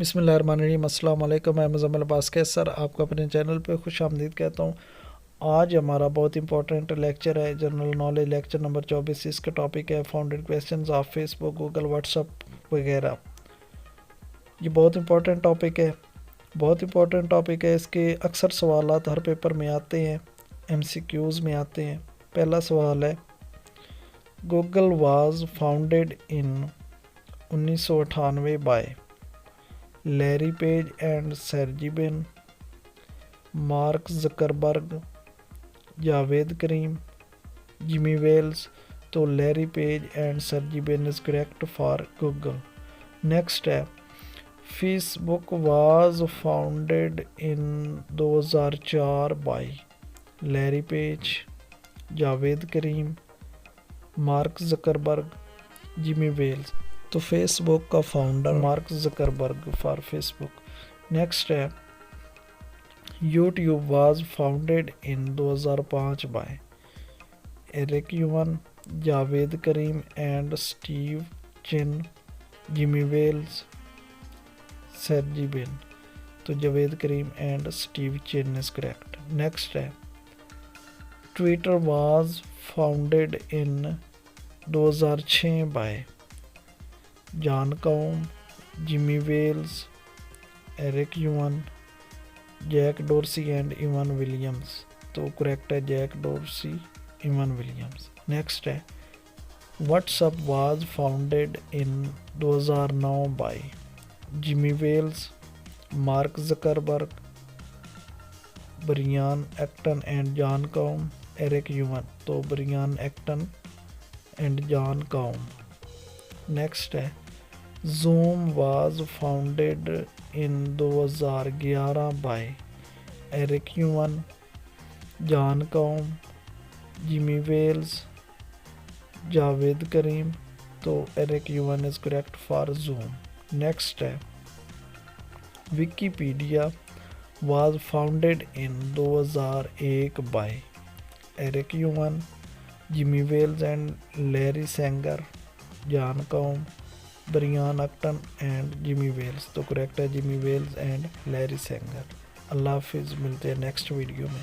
बिस्मिल्लाहिर्रहमानिर्रहीम। अस्सलाम वालेकुम। मैं मुज़म्मिल अब्बास कैसर आपको अपने चैनल पे खुश आमदीद कहता हूँ। आज हमारा बहुत इंपॉर्टेंट लेक्चर है, जनरल नॉलेज लेक्चर नंबर 24। इसका टॉपिक है founded questions of Facebook, Google, WhatsApp वगैरह। ये बहुत इंपॉर्टेंट टॉपिक है। इसके अक्सर सवालात हर पेपर में आते हैं, MCQs में आते हैं। पहला सवाल है, Google was founded in 1998 by Larry Page and Sergey Brin, Mark Zuckerberg, Jawed Karim, Jimmy Wales. तो Larry Page and Sergey Brin is correct for Google. Next है, Facebook was founded in 2004 by Larry Page, Jawed Karim, Mark Zuckerberg, Jimmy Wales. तो Facebook का founder Mark Zuckerberg for Facebook. Next है, YouTube was founded in 2005 by Eric Yuan, Jawed Karim and Steve chin, Jimmy Wales, Sergey Brin. तो Jawed Karim and Steve Chen is correct. Next है, Twitter was founded in 2006 by Jan Koum, Jimmy Wales, Eric Yuan, Jack Dorsey and Evan Williams. तो correct है Jack Dorsey, Evan Williams. Next है, WhatsApp was founded in 2009 by Jimmy Wales, Mark Zuckerberg, Brian Acton and Jan Koum, Eric Yuan. तो Brian Acton and Jan Koum. Next है, Zoom was founded in 2011 bye Eric Yuan, Jan Koum, Jimmy Wales, Jawed Karim. तो Eric Yuan is correct for Zoom. Next है, Wikipedia was founded in 2001 by Eric Yuan, Jimmy Wales and Larry Sanger, Jan Koum, Brian Acton and Jimmy Wales. तो correct है Jimmy Wales and Larry Sanger. अल्लाह हाफिज़, मिलते हैं next video में।